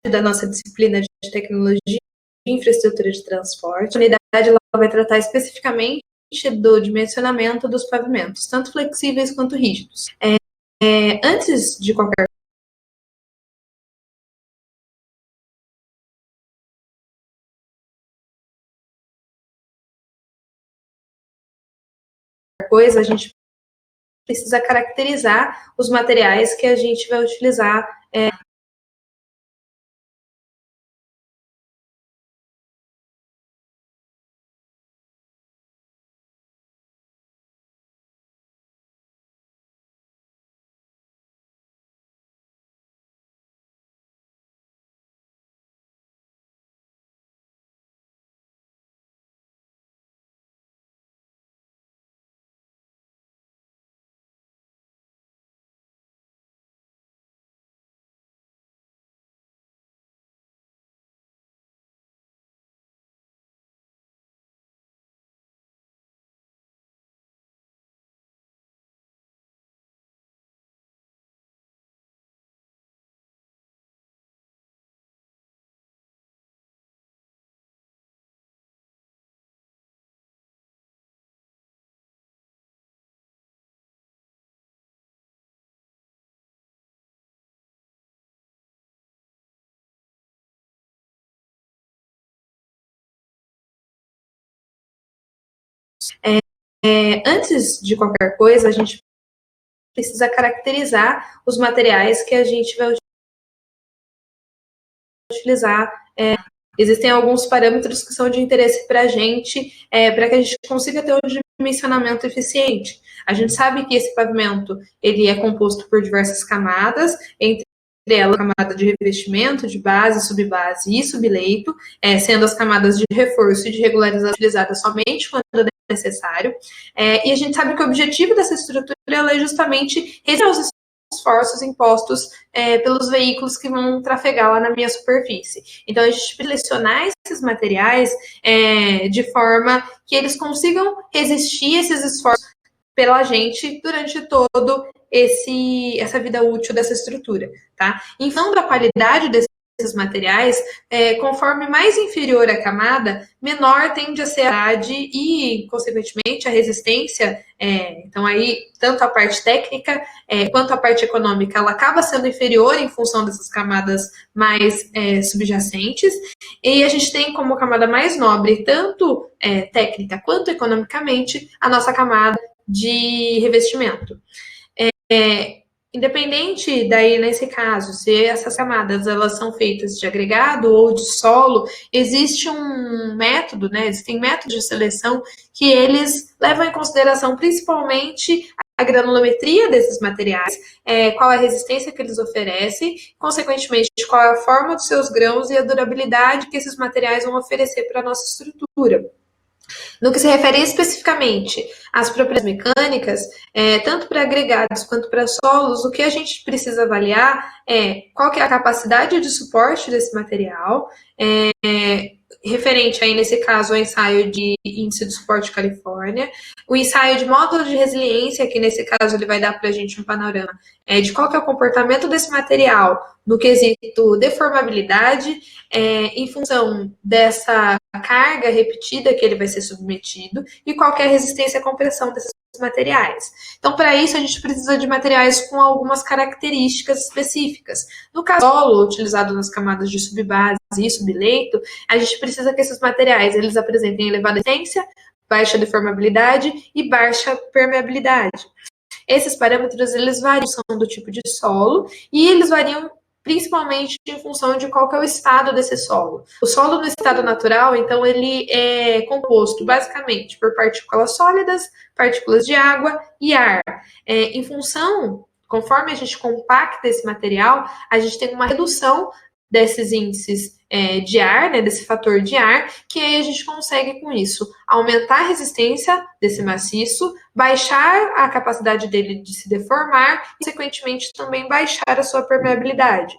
da nossa disciplina de tecnologia e infraestrutura de transporte. A unidade ela vai tratar especificamente do dimensionamento dos pavimentos, tanto flexíveis quanto rígidos. Antes de qualquer coisa, a gente precisa caracterizar os materiais que a gente vai utilizar. Antes de qualquer coisa, a gente precisa caracterizar os materiais que a gente vai utilizar. Existem alguns parâmetros que são de interesse para a gente, para que a gente consiga ter um dimensionamento eficiente. A gente sabe que esse pavimento ele é composto por diversas camadas, entre elas a camada de revestimento, de base, subbase e subleito, sendo as camadas de reforço e de regularização utilizadas somente quando necessário. E a gente sabe que o objetivo dessa estrutura é justamente reduzir os esforços impostos pelos veículos que vão trafegar lá na minha superfície. Então, a gente precisa selecionar esses materiais de forma que eles consigam resistir a esses esforços pela gente durante todo essa vida útil dessa estrutura, tá? Em função da qualidade desses materiais, conforme mais inferior a camada, menor tende a ser a idade e, consequentemente, a resistência. Então, aí, tanto a parte técnica quanto a parte econômica, ela acaba sendo inferior em função dessas camadas mais subjacentes. E a gente tem como camada mais nobre, tanto técnica quanto economicamente, a nossa camada de revestimento. Independente daí, nesse caso, se essas camadas elas são feitas de agregado ou de solo, existe um método, existem métodos de seleção que eles levam em consideração principalmente a granulometria desses materiais, qual a resistência que eles oferecem, consequentemente, qual é a forma dos seus grãos e a durabilidade que esses materiais vão oferecer para a nossa estrutura. No que se refere especificamente às propriedades mecânicas, tanto para agregados quanto para solos, o que a gente precisa avaliar é qual que é a capacidade de suporte desse material, referente aí, nesse caso, ao ensaio de índice de suporte Califórnia, o ensaio de módulo de resiliência, que nesse caso ele vai dar para a gente um panorama de qual que é o comportamento desse material no quesito deformabilidade, em função dessa carga repetida que ele vai ser submetido e qual que é a resistência à compressão desses materiais. Então, para isso, a gente precisa de materiais com algumas características específicas. No caso solo, utilizado nas camadas de subbase e subleito, a gente precisa que esses materiais eles apresentem elevada resistência, baixa deformabilidade e baixa permeabilidade. Esses parâmetros eles variam do tipo de solo e eles variam principalmente em função de qual que é o estado desse solo. O solo no estado natural, então, ele é composto basicamente por partículas sólidas, partículas de água e ar. Em função, conforme a gente compacta esse material, a gente tem uma redução desses índices de ar, desse fator de ar, que aí a gente consegue com isso aumentar a resistência desse maciço, baixar a capacidade dele de se deformar e, consequentemente, também baixar a sua permeabilidade.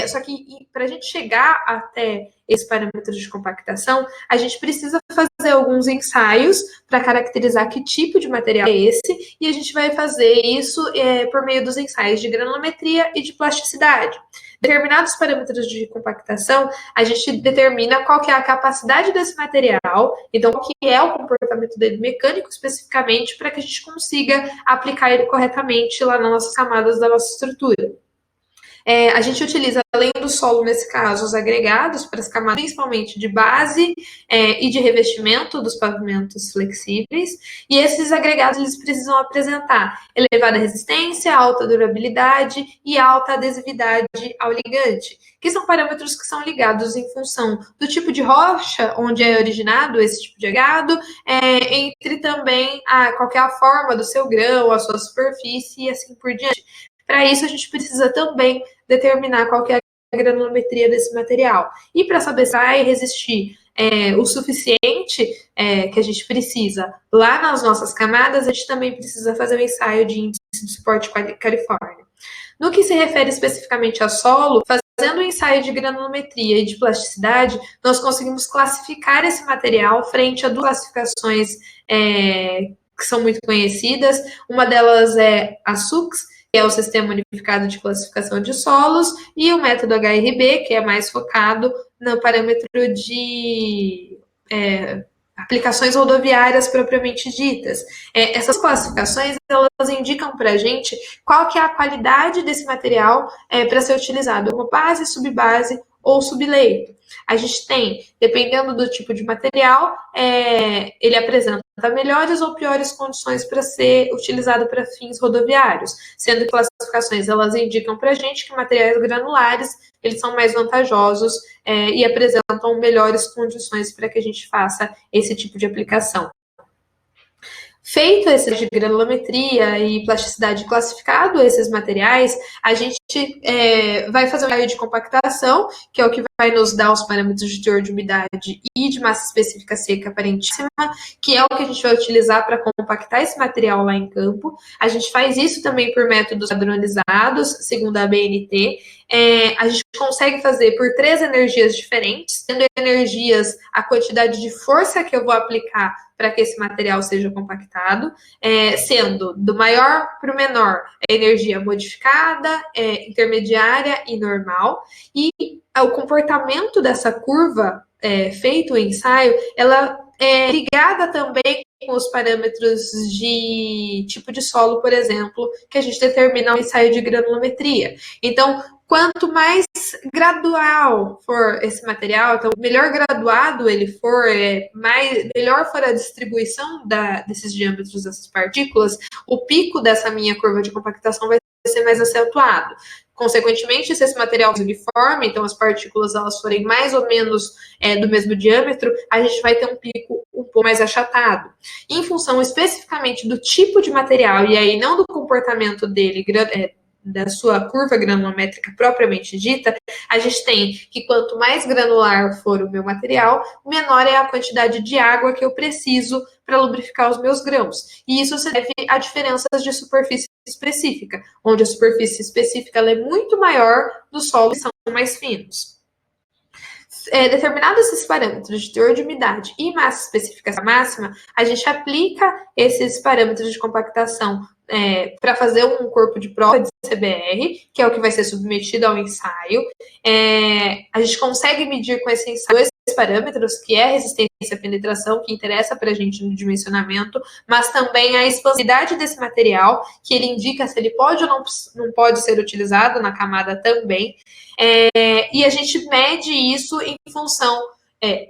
Só que para a gente chegar até esse parâmetro de compactação, a gente precisa fazer alguns ensaios para caracterizar que tipo de material é esse, e a gente vai fazer isso por meio dos ensaios de granulometria e de plasticidade. Determinados parâmetros de compactação, a gente determina qual que é a capacidade desse material, então qual que é o comportamento dele mecânico especificamente, para que a gente consiga aplicar ele corretamente lá nas nossas camadas da nossa estrutura. A gente utiliza, além do solo, nesse caso, os agregados para as camadas, principalmente de base e de revestimento dos pavimentos flexíveis, e esses agregados eles precisam apresentar elevada resistência, alta durabilidade e alta adesividade ao ligante, que são parâmetros que são ligados em função do tipo de rocha onde é originado esse tipo de agregado, entre também qual é a forma do seu grão, a sua superfície e assim por diante. Para isso, a gente precisa também determinar qual que é a granulometria desse material. E para saber se vai resistir o suficiente que a gente precisa lá nas nossas camadas, a gente também precisa fazer um ensaio de índice de suporte Califórnia. No que se refere especificamente a solo, fazendo um ensaio de granulometria e de plasticidade, nós conseguimos classificar esse material frente a duas classificações que são muito conhecidas. Uma delas é a SUCS, que é o Sistema Unificado de Classificação de Solos, e o método HRB, que é mais focado no parâmetro de aplicações rodoviárias propriamente ditas. Essas classificações, elas indicam para a gente qual que é a qualidade desse material para ser utilizado como base, subbase ou subleito. A gente tem, dependendo do tipo de material, ele apresenta melhores ou piores condições para ser utilizado para fins rodoviários, sendo que classificações elas indicam para a gente que materiais granulares eles são mais vantajosos e apresentam melhores condições para que a gente faça esse tipo de aplicação. Feito esse de granulometria e plasticidade classificado esses materiais, a gente vai fazer um ensaio de compactação, que é o que vai nos dar os parâmetros de teor de umidade e de massa específica seca aparentíssima, que é o que a gente vai utilizar para compactar esse material lá em campo. A gente faz isso também por métodos padronizados, segundo a ABNT. A gente consegue fazer por 3 energias diferentes, tendo energias a quantidade de força que eu vou aplicar para que esse material seja compactado, sendo do maior para o menor a energia modificada, intermediária e normal, e o comportamento dessa curva feito o ensaio, ela é ligada também com os parâmetros de tipo de solo, por exemplo, que a gente determina no ensaio de granulometria. Então, quanto mais gradual for esse material, então melhor graduado ele for, melhor for a distribuição desses diâmetros dessas partículas, o pico dessa minha curva de compactação vai ser mais acentuado. Consequentemente, se esse material é uniforme, então as partículas elas forem mais ou menos do mesmo diâmetro, a gente vai ter um pico um pouco mais achatado. Em função especificamente do tipo de material, e aí não do comportamento dele, da sua curva granulométrica propriamente dita, a gente tem que quanto mais granular for o meu material, menor é a quantidade de água que eu preciso para lubrificar os meus grãos. E isso se deve a diferenças de superfície específica, onde a superfície específica ela é muito maior dos solos que são mais finos. Determinados esses parâmetros de teor de umidade e massa específica máxima, a gente aplica esses parâmetros de compactação para fazer um corpo de prova de CBR, que é o que vai ser submetido ao ensaio. A gente consegue medir com esse ensaio esses parâmetros, que é a resistência à penetração, que interessa para a gente no dimensionamento, mas também a expansividade desse material, que ele indica se ele pode ou não pode ser utilizado na camada também. E a gente mede isso em função,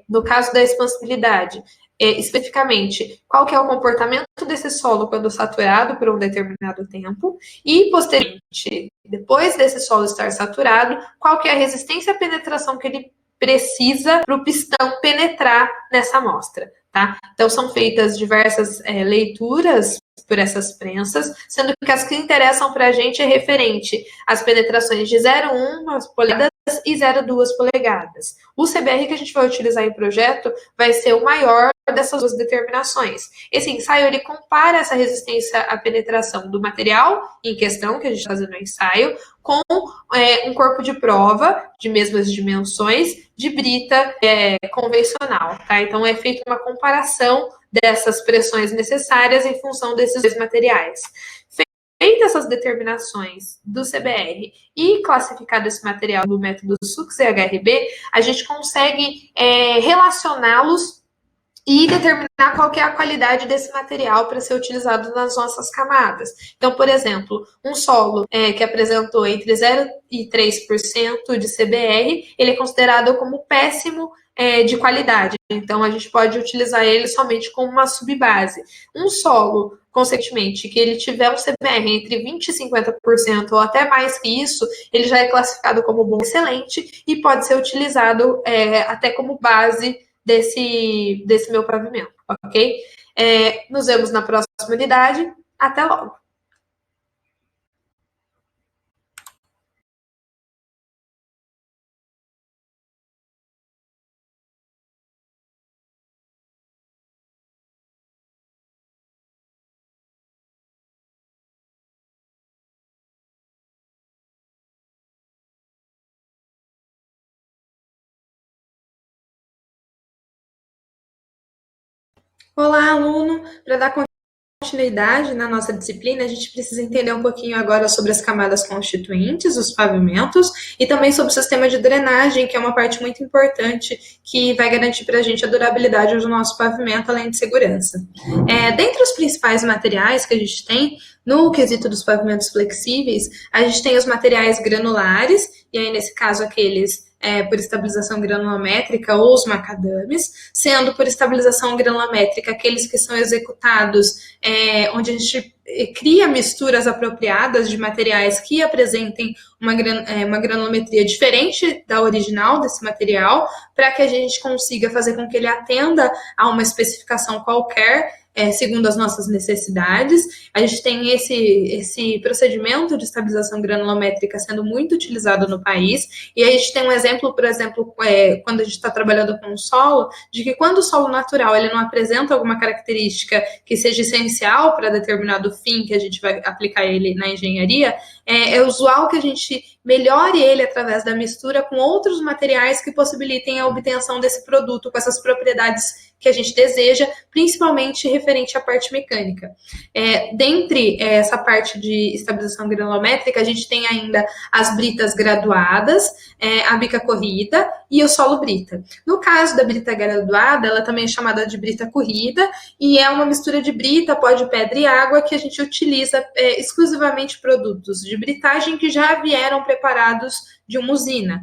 no caso da expansibilidade, especificamente, qual que é o comportamento desse solo quando saturado por um determinado tempo e, posteriormente, depois desse solo estar saturado, qual que é a resistência à penetração que ele precisa para o pistão penetrar nessa amostra. Tá? Então, são feitas diversas leituras por essas prensas, sendo que as que interessam para a gente é referente às penetrações de 0,1 polegadas e 0,2 polegadas. O CBR que a gente vai utilizar em projeto vai ser o maior dessas duas determinações. Esse ensaio, ele compara essa resistência à penetração do material em questão, que a gente está fazendo no ensaio, com um corpo de prova de mesmas dimensões de brita convencional. Tá? Então, é feita uma comparação dessas pressões necessárias em função desses dois materiais. Feita feito essas determinações do CBR e classificado esse material no método SUX e HRB, a gente consegue relacioná-los e determinar qual que é a qualidade desse material para ser utilizado nas nossas camadas. Então, por exemplo, um solo que apresentou entre 0 e 3% de CBR, ele é considerado como péssimo de qualidade. Então, a gente pode utilizar ele somente como uma subbase. Um solo, consequentemente, que ele tiver um CBR entre 20% e 50% ou até mais que isso, ele já é classificado como bom excelente e pode ser utilizado até como base desse meu pavimento, ok? Nos vemos na próxima unidade. Até logo! Olá, aluno! Para dar continuidade na nossa disciplina, a gente precisa entender um pouquinho agora sobre as camadas constituintes, os pavimentos, e também sobre o sistema de drenagem, que é uma parte muito importante que vai garantir para a gente a durabilidade do nosso pavimento, além de segurança. Dentre os principais materiais que a gente tem no quesito dos pavimentos flexíveis, a gente tem os materiais granulares, e aí nesse caso aqueles por estabilização granulométrica ou os macadames, sendo por estabilização granulométrica aqueles que são executados onde a gente cria misturas apropriadas de materiais que apresentem uma granulometria diferente da original desse material, para que a gente consiga fazer com que ele atenda a uma especificação qualquer, segundo as nossas necessidades. A gente tem esse procedimento de estabilização granulométrica sendo muito utilizado no país, e a gente tem um exemplo, por exemplo, quando a gente está trabalhando com o solo, de que quando o solo natural ele não apresenta alguma característica que seja essencial para determinado fim que a gente vai aplicar ele na engenharia, é usual que a gente melhore ele através da mistura com outros materiais que possibilitem a obtenção desse produto com essas propriedades que a gente deseja, principalmente referente à parte mecânica. Dentre essa parte de estabilização granulométrica, a gente tem ainda as britas graduadas, a bica corrida e o solo brita. No caso da brita graduada, ela também é chamada de brita corrida e é uma mistura de brita, pó de pedra e água que a gente utiliza exclusivamente produtos de britagem que já vieram preparados de uma usina.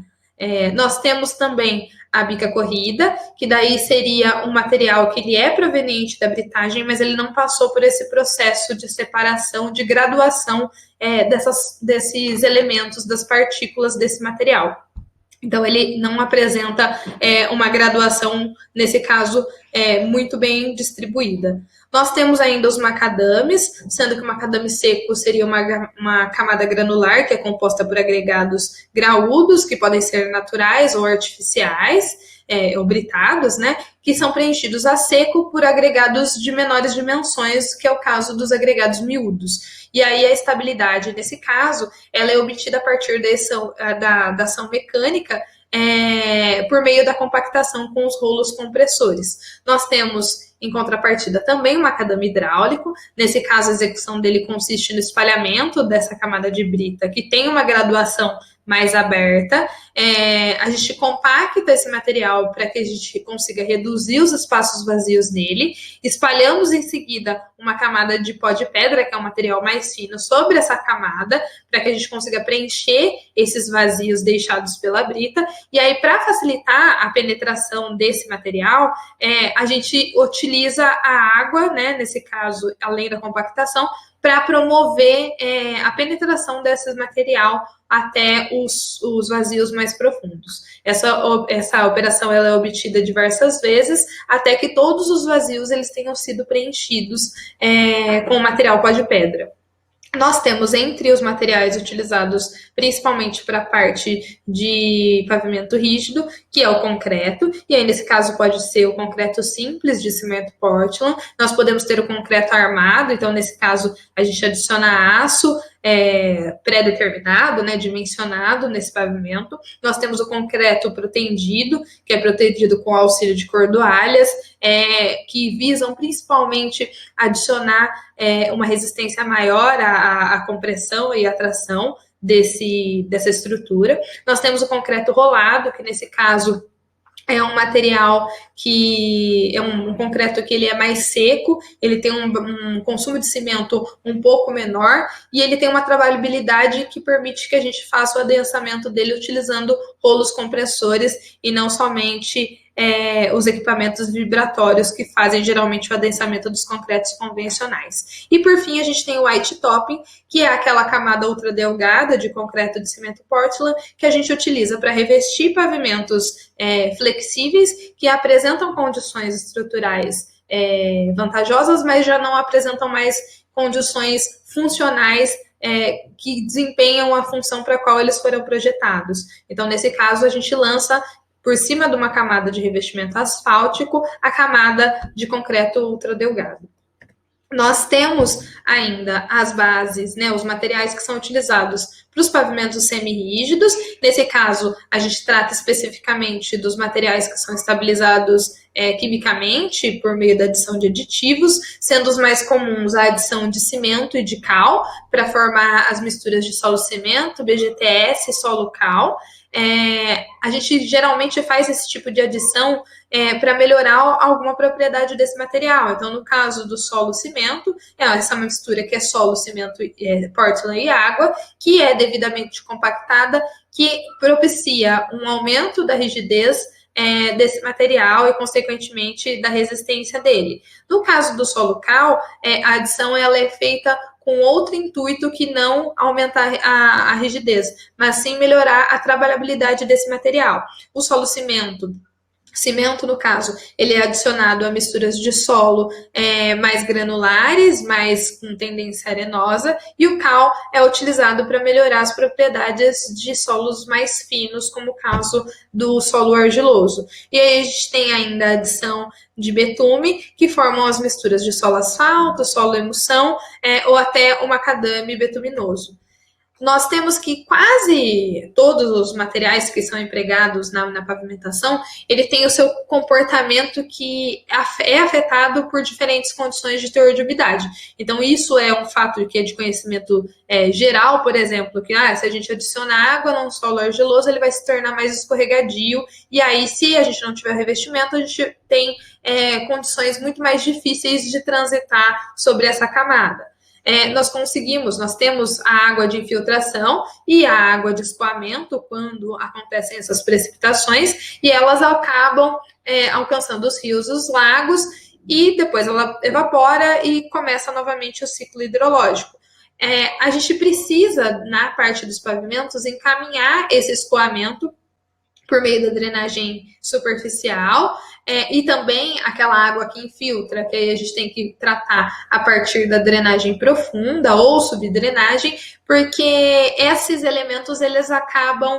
Nós temos também a bica corrida, que daí seria um material que ele é proveniente da britagem, mas ele não passou por esse processo de separação, de graduação desses elementos, das partículas desse material. Então, ele não apresenta uma graduação, nesse caso, muito bem distribuída. Nós temos ainda os macadames, sendo que o macadame seco seria uma camada granular, que é composta por agregados graúdos, que podem ser naturais ou artificiais, ou britados, né, que são preenchidos a seco por agregados de menores dimensões, que é o caso dos agregados miúdos. E aí a estabilidade, nesse caso, ela é obtida a partir da ação mecânica, por meio da compactação com os rolos compressores. Nós temos, em contrapartida, também o macadame hidráulico. Nesse caso, a execução dele consiste no espalhamento dessa camada de brita, que tem uma graduação mais aberta. A gente compacta esse material para que a gente consiga reduzir os espaços vazios nele. Espalhamos em seguida uma camada de pó de pedra, que é um material mais fino, sobre essa camada, para que a gente consiga preencher esses vazios deixados pela brita. E aí, para facilitar a penetração desse material, a gente utiliza a água, né, nesse caso, além da compactação, para promover a penetração desse material até os vazios mais profundos. Essa operação ela é obtida diversas vezes, até que todos os vazios eles tenham sido preenchidos com o material pó de pedra. Nós temos entre os materiais utilizados principalmente para a parte de pavimento rígido, que é o concreto, e aí nesse caso pode ser o concreto simples de cimento Portland. Nós podemos ter o concreto armado, então nesse caso a gente adiciona aço, pré-determinado, né, dimensionado nesse pavimento. Nós temos o concreto protendido, que é protegido com auxílio de cordoalhas, que visam principalmente adicionar uma resistência maior à compressão e à tração dessa estrutura. Nós temos o concreto rolado, que nesse caso é um material que é um concreto que ele é mais seco, ele tem um consumo de cimento um pouco menor e ele tem uma trabalhabilidade que permite que a gente faça o adensamento dele utilizando rolos compressores e não somente os equipamentos vibratórios que fazem geralmente o adensamento dos concretos convencionais. E por fim a gente tem o white topping, que é aquela camada ultra delgada de concreto de cimento Portland que a gente utiliza para revestir pavimentos flexíveis que apresentam condições estruturais vantajosas, mas já não apresentam mais condições funcionais que desempenham a função para a qual eles foram projetados. Então, nesse caso, a gente lança por cima de uma camada de revestimento asfáltico a camada de concreto ultra delgado. Nós temos ainda as bases, né, os materiais que são utilizados para os pavimentos semi-rígidos. Nesse caso, a gente trata especificamente dos materiais que são estabilizados quimicamente por meio da adição de aditivos, sendo os mais comuns a adição de cimento e de cal para formar as misturas de solo-cimento, BGTS e solo-cal. A gente geralmente faz esse tipo de adição para melhorar alguma propriedade desse material. Então, no caso do solo-cimento, essa mistura que é solo, cimento, Portland e água, que é devidamente compactada, que propicia um aumento da rigidez desse material e, consequentemente, da resistência dele. No caso do solo-cal, a adição ela é feita com outro intuito que não aumentar a rigidez, mas sim melhorar a trabalhabilidade desse material. O solo-cimento, no caso, ele é adicionado a misturas de solo mais granulares, mais com tendência arenosa, e o cal é utilizado para melhorar as propriedades de solos mais finos, como o caso do solo argiloso. E aí a gente tem ainda a adição de betume, que formam as misturas de solo asfalto, solo emulsão, ou até o macadame betuminoso. Nós temos que quase todos os materiais que são empregados na pavimentação, ele tem o seu comportamento que é afetado por diferentes condições de teor de umidade. Então, isso é um fato que é de conhecimento geral, por exemplo, que se a gente adiciona água num solo argiloso, ele vai se tornar mais escorregadio, e aí, se a gente não tiver revestimento, a gente tem condições muito mais difíceis de transitar sobre essa camada. Nós temos a água de infiltração e a água de escoamento quando acontecem essas precipitações e elas acabam alcançando os rios, os lagos e depois ela evapora e começa novamente o ciclo hidrológico. A gente precisa, na parte dos pavimentos, encaminhar esse escoamento por meio da drenagem superficial e também aquela água que infiltra, que aí a gente tem que tratar a partir da drenagem profunda ou subdrenagem, porque esses elementos eles acabam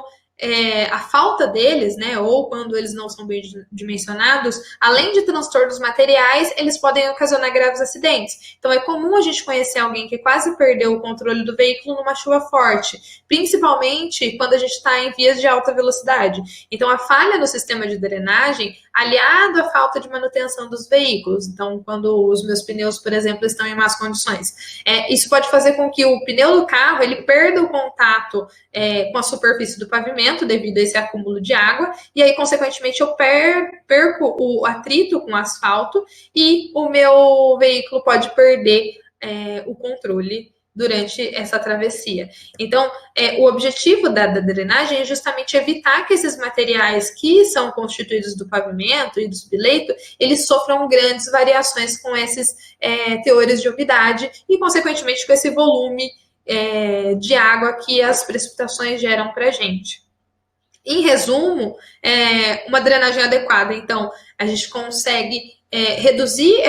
a falta deles, né, ou quando eles não são bem dimensionados, além de transtornos materiais, eles podem ocasionar graves acidentes. Então, é comum a gente conhecer alguém que quase perdeu o controle do veículo numa chuva forte, principalmente quando a gente está em vias de alta velocidade. Então, a falha no sistema de drenagem, aliado à falta de manutenção dos veículos, então, quando os meus pneus, por exemplo, estão em más condições, isso pode fazer com que o pneu do carro ele perda o contato com a superfície do pavimento, devido a esse acúmulo de água, e aí, consequentemente, eu perco o atrito com o asfalto e o meu veículo pode perder o controle durante essa travessia. Então, o objetivo da drenagem é justamente evitar que esses materiais que são constituídos do pavimento e do subleito, eles sofram grandes variações com esses teores de umidade e, consequentemente, com esse volume de água que as precipitações geram para a gente. Em resumo, uma drenagem adequada, então, a gente consegue reduzir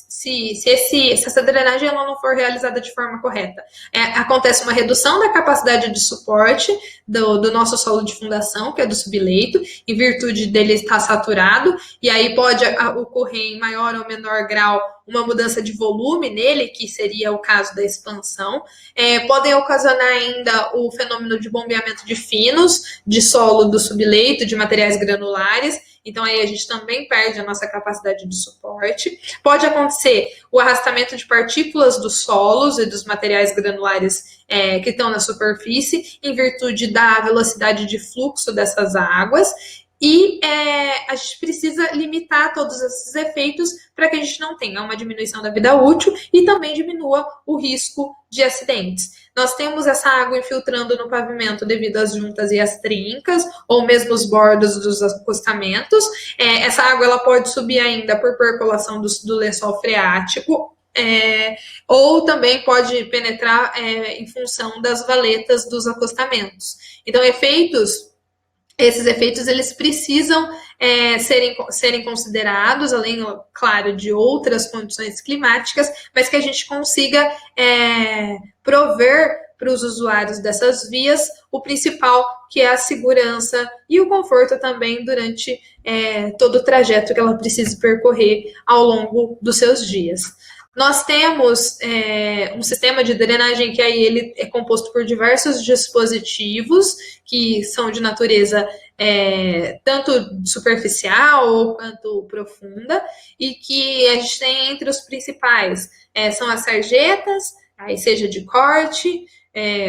se essa drenagem ela não for realizada de forma correta. Acontece uma redução da capacidade de suporte do nosso solo de fundação, que é do subleito, em virtude dele estar saturado, e aí pode ocorrer em maior ou menor grau uma mudança de volume nele, que seria o caso da expansão. Podem ocasionar ainda o fenômeno de bombeamento de finos, de solo do subleito, de materiais granulares. Então, aí a gente também perde a nossa capacidade de suporte. Pode acontecer o arrastamento de partículas dos solos e dos materiais granulares que estão na superfície, em virtude da velocidade de fluxo dessas águas. E a gente precisa limitar todos esses efeitos para que a gente não tenha uma diminuição da vida útil e também diminua o risco de acidentes. Nós temos essa água infiltrando no pavimento devido às juntas e às trincas, ou mesmo os bordos dos acostamentos. Essa água ela pode subir ainda por percolação do lençol freático, ou também pode penetrar em função das valetas dos acostamentos. Então, esses efeitos eles precisam serem considerados, além, claro, de outras condições climáticas, mas que a gente consiga prover para os usuários dessas vias o principal, que é a segurança e o conforto também durante todo o trajeto que ela precisa percorrer ao longo dos seus dias. Nós temos um sistema de drenagem que aí ele é composto por diversos dispositivos que são de natureza tanto superficial quanto profunda, e que a gente tem entre os principais são as sarjetas, aí seja de corte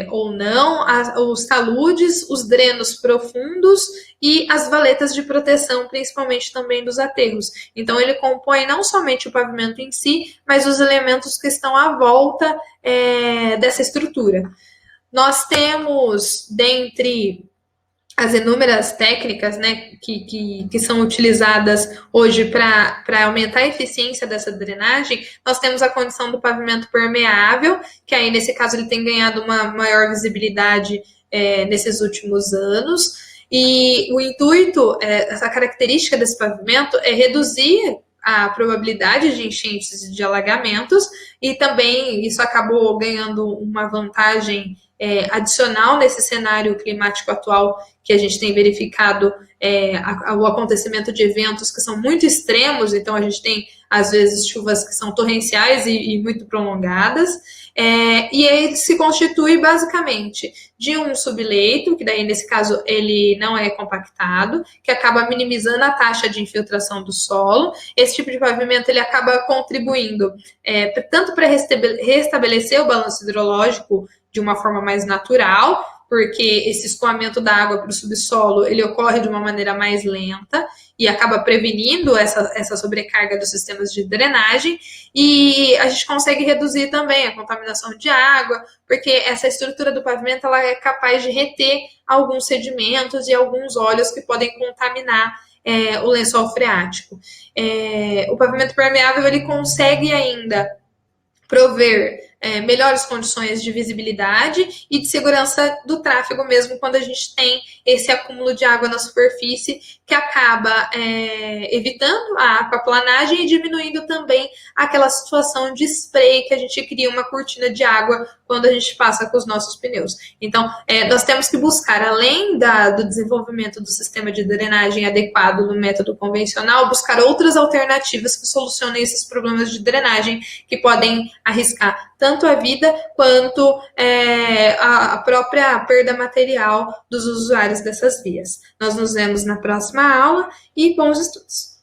ou não, os taludes, os drenos profundos e as valetas de proteção, principalmente também dos aterros. Então, ele compõe não somente o pavimento em si, mas os elementos que estão à volta dessa estrutura. Nós temos, dentre as inúmeras técnicas, né, que são utilizadas hoje para aumentar a eficiência dessa drenagem, nós temos a condição do pavimento permeável, que aí, nesse caso, ele tem ganhado uma maior visibilidade nesses últimos anos. E o intuito, essa característica desse pavimento é reduzir a probabilidade de enchentes e de alagamentos, e também isso acabou ganhando uma vantagem adicional nesse cenário climático atual, que a gente tem verificado o acontecimento de eventos que são muito extremos. Então a gente tem, às vezes, chuvas que são torrenciais e muito prolongadas, e ele se constitui basicamente de um subleito, que daí nesse caso ele não é compactado, que acaba minimizando a taxa de infiltração do solo. Esse tipo de pavimento ele acaba contribuindo tanto para restabelecer o balanço hidrológico de uma forma mais natural, porque esse escoamento da água para o subsolo ele ocorre de uma maneira mais lenta e acaba prevenindo essa sobrecarga dos sistemas de drenagem, e a gente consegue reduzir também a contaminação de água, porque essa estrutura do pavimento ela é capaz de reter alguns sedimentos e alguns óleos que podem contaminar o lençol freático. O pavimento permeável ele consegue ainda prover melhores condições de visibilidade e de segurança do tráfego, mesmo quando a gente tem esse acúmulo de água na superfície, que acaba evitando a aquaplanagem e diminuindo também aquela situação de spray, que a gente cria uma cortina de água quando a gente passa com os nossos pneus. Então, nós temos que buscar, além do desenvolvimento do sistema de drenagem adequado no método convencional, buscar outras alternativas que solucionem esses problemas de drenagem, que podem arriscar tanto a vida quanto a própria perda material dos usuários dessas vias. Nós nos vemos na próxima aula e bons estudos!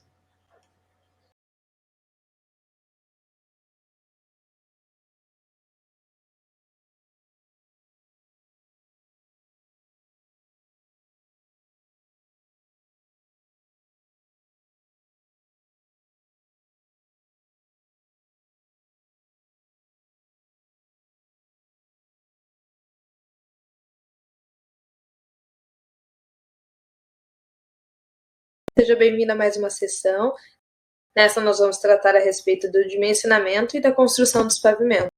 Seja bem-vindo a mais uma sessão. Nessa nós vamos tratar a respeito do dimensionamento e da construção dos pavimentos.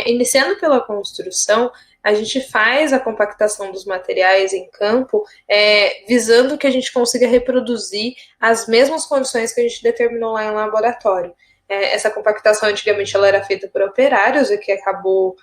Iniciando pela construção, a gente faz a compactação dos materiais em campo, visando que a gente consiga reproduzir as mesmas condições que a gente determinou lá em laboratório. Essa compactação antigamente ela era feita por operários, o que acabou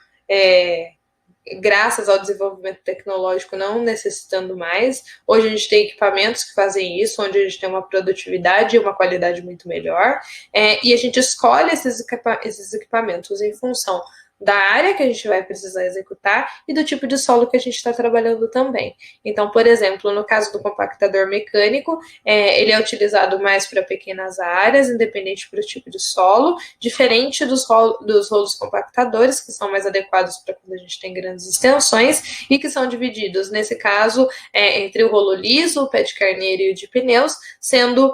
graças ao desenvolvimento tecnológico, não necessitando mais. Hoje a gente tem equipamentos que fazem isso, onde a gente tem uma produtividade e uma qualidade muito melhor, e a gente escolhe esses equipamentos em função da área que a gente vai precisar executar e do tipo de solo que a gente está trabalhando também. Então, por exemplo, no caso do compactador mecânico, ele é utilizado mais para pequenas áreas, independente do tipo de solo, diferente dos rolos compactadores, que são mais adequados para quando a gente tem grandes extensões e que são divididos, nesse caso, entre o rolo liso, o pé de carneiro e o de pneus, sendo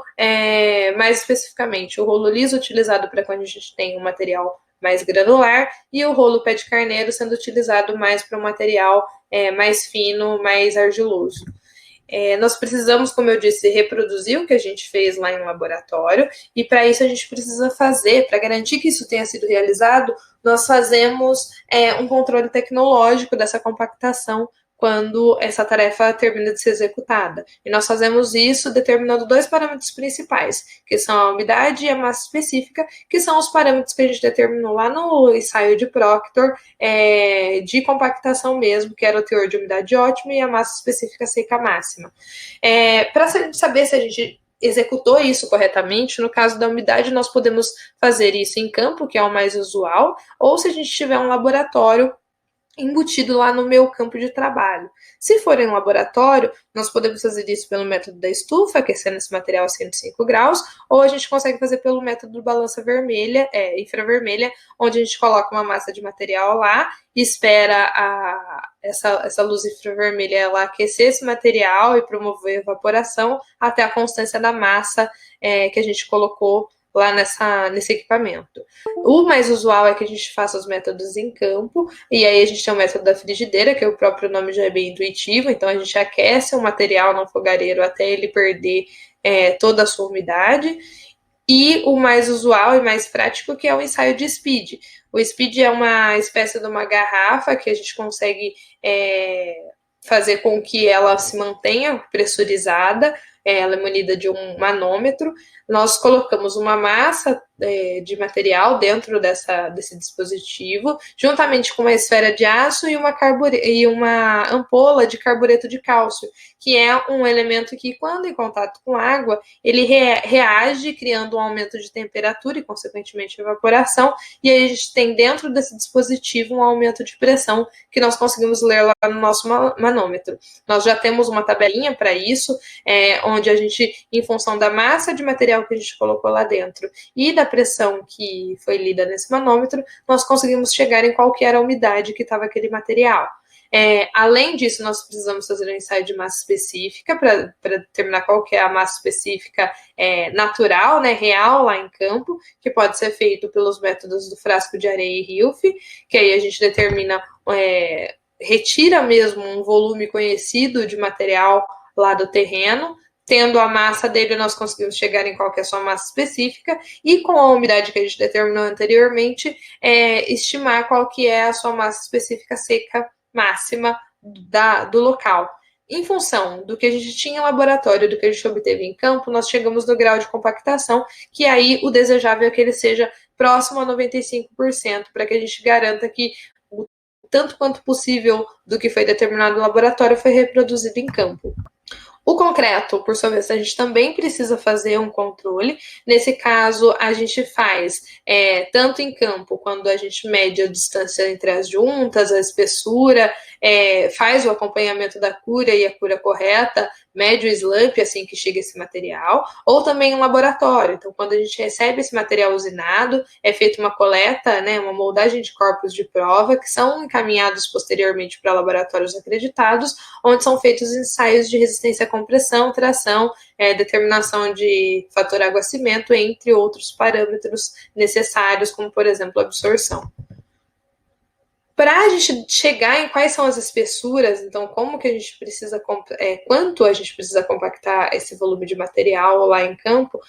mais especificamente o rolo liso utilizado para quando a gente tem um material mais granular, e o rolo pé de carneiro sendo utilizado mais para um material mais fino, mais argiloso. Nós precisamos, como eu disse, reproduzir o que a gente fez lá em um laboratório, e para isso a gente precisa fazer, para garantir que isso tenha sido realizado, nós fazemos um controle tecnológico dessa compactação quando essa tarefa termina de ser executada. E nós fazemos isso determinando 2 parâmetros principais, que são a umidade e a massa específica, que são os parâmetros que a gente determinou lá no ensaio de Proctor, de compactação mesmo, que era o teor de umidade ótimo e a massa específica seca máxima. Para saber se a gente executou isso corretamente, no caso da umidade, nós podemos fazer isso em campo, que é o mais usual, ou se a gente tiver um laboratório embutido lá no meu campo de trabalho. Se for em laboratório, nós podemos fazer isso pelo método da estufa, aquecendo esse material a 105 graus, ou a gente consegue fazer pelo método do balança vermelha, infravermelha, onde a gente coloca uma massa de material lá, espera essa luz infravermelha ela aquecer esse material e promover evaporação até a constância da massa que a gente colocou lá nesse equipamento. O mais usual é que a gente faça os métodos em campo, e aí a gente tem o método da frigideira, que o próprio nome já é bem intuitivo, então a gente aquece o material no fogareiro até ele perder toda a sua umidade, e o mais usual e mais prático que é o ensaio de speed. O speed é uma espécie de uma garrafa que a gente consegue fazer com que ela se mantenha pressurizada, ela é munida de um manômetro. Nós colocamos uma massa de material dentro desse dispositivo, juntamente com uma esfera de aço e uma ampola de carbureto de cálcio, que é um elemento que, quando em contato com água, ele reage, criando um aumento de temperatura e, consequentemente, evaporação, e aí a gente tem dentro desse dispositivo um aumento de pressão que nós conseguimos ler lá no nosso manômetro. Nós já temos uma tabelinha para isso, onde a gente, em função da massa de material que a gente colocou lá dentro e da pressão que foi lida nesse manômetro, nós conseguimos chegar em qual que era a umidade que estava aquele material. Além disso, nós precisamos fazer um ensaio de massa específica para determinar qual que é a massa específica natural, né, real lá em campo, que pode ser feito pelos métodos do frasco de areia e Hilf, que aí a gente determina, retira mesmo um volume conhecido de material lá do terreno. Tendo a massa dele, nós conseguimos chegar em qual que é a sua massa específica, e com a umidade que a gente determinou anteriormente, estimar qual que é a sua massa específica seca máxima do local. Em função do que a gente tinha em laboratório, do que a gente obteve em campo, nós chegamos no grau de compactação, que aí o desejável é que ele seja próximo a 95%, para que a gente garanta que o tanto quanto possível do que foi determinado no laboratório foi reproduzido em campo. O concreto, por sua vez, a gente também precisa fazer um controle. Nesse caso, a gente faz tanto em campo, quando a gente mede a distância entre as juntas, a espessura, faz o acompanhamento da cura e a cura correta, mede o slump assim que chega esse material, ou também em laboratório. Então, quando a gente recebe esse material usinado, é feita uma coleta, né, uma moldagem de corpos de prova, que são encaminhados posteriormente para laboratórios acreditados, onde são feitos ensaios de resistência à compressão, tração, determinação de fator água-cimento, entre outros parâmetros necessários, como, por exemplo, a absorção. Para a gente chegar em quais são as espessuras, então como que a gente precisa, quanto a gente precisa compactar esse volume de material lá em campo,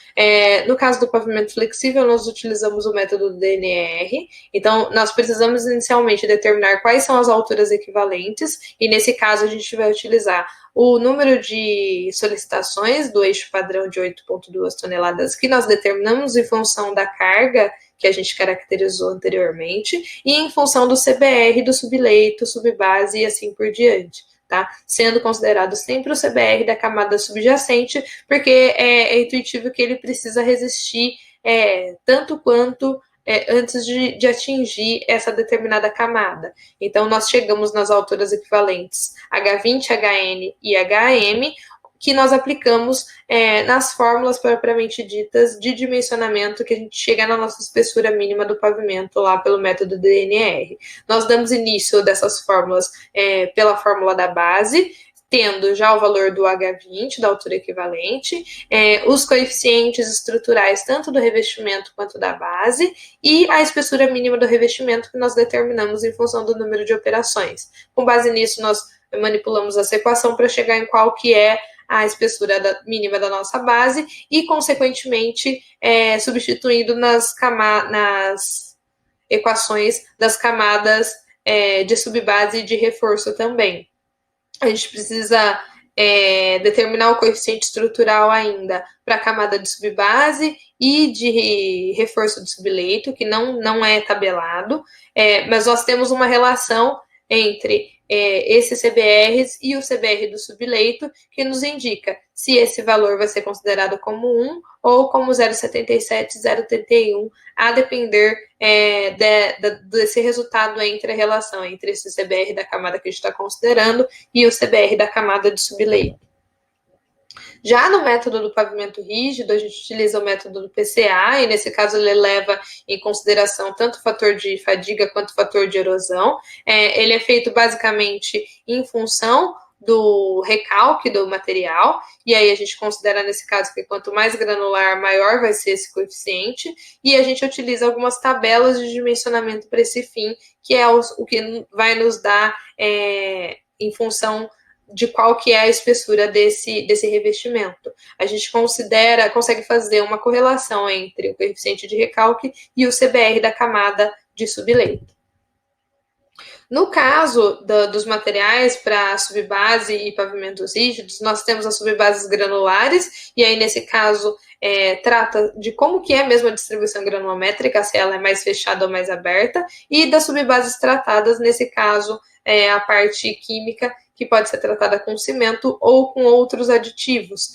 no caso do pavimento flexível, nós utilizamos o método do DNR, então nós precisamos inicialmente determinar quais são as alturas equivalentes, e nesse caso a gente vai utilizar o número de solicitações do eixo padrão de 8,2 toneladas que nós determinamos em função da carga que a gente caracterizou anteriormente, e em função do CBR, do subleito, subbase e assim por diante. Tá? Sendo considerado sempre o CBR da camada subjacente, porque é intuitivo que ele precisa resistir tanto quanto antes de atingir essa determinada camada. Então, nós chegamos nas alturas equivalentes H20, HN e HM, que nós aplicamos nas fórmulas propriamente ditas de dimensionamento, que a gente chega na nossa espessura mínima do pavimento lá pelo método DNR. Nós damos início dessas fórmulas pela fórmula da base, tendo já o valor do H20, da altura equivalente, os coeficientes estruturais tanto do revestimento quanto da base, e a espessura mínima do revestimento que nós determinamos em função do número de operações. Com base nisso, nós manipulamos essa equação para chegar em qual que é a espessura mínima da nossa base e, consequentemente, substituindo nas equações das camadas de subbase e de reforço também. A gente precisa determinar o coeficiente estrutural ainda para a camada de subbase e de reforço de subleito, que não é tabelado, mas nós temos uma relação entre esses CBRs e o CBR do subleito, que nos indica se esse valor vai ser considerado como 1 ou como 0,77, 0,81, a depender desse resultado entre a relação entre esse CBR da camada que a gente está considerando e o CBR da camada de subleito. Já no método do pavimento rígido, a gente utiliza o método do PCA, e nesse caso ele leva em consideração tanto o fator de fadiga quanto o fator de erosão. Ele é feito basicamente em função do recalque do material, e aí a gente considera nesse caso que quanto mais granular, maior vai ser esse coeficiente, e a gente utiliza algumas tabelas de dimensionamento para esse fim, que é o que vai nos dar em função de qual que é a espessura desse revestimento. A gente consegue fazer uma correlação entre o coeficiente de recalque e o CBR da camada de subleito. No caso dos materiais para subbase e pavimentos rígidos, nós temos as subbases granulares, e aí nesse caso trata de como que é mesmo a distribuição granulométrica, se ela é mais fechada ou mais aberta, e das subbases tratadas, nesse caso a parte química, que pode ser tratada com cimento ou com outros aditivos.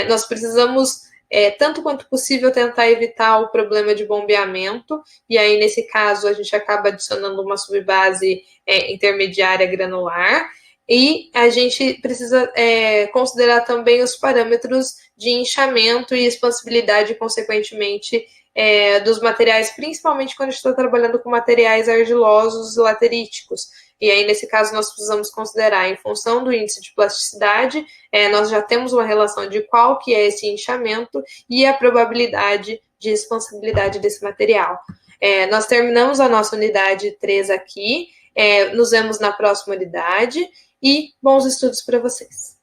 Nós precisamos, tanto quanto possível, tentar evitar o problema de bombeamento, e aí, nesse caso, a gente acaba adicionando uma subbase intermediária granular, e a gente precisa considerar também os parâmetros de inchamento e expansibilidade, consequentemente, dos materiais, principalmente quando a gente está trabalhando com materiais argilosos e lateríticos. E aí, nesse caso, nós precisamos considerar, em função do índice de plasticidade, nós já temos uma relação de qual que é esse inchamento e a probabilidade de expansibilidade desse material. Nós terminamos a nossa unidade 3 aqui, nos vemos na próxima unidade e bons estudos para vocês.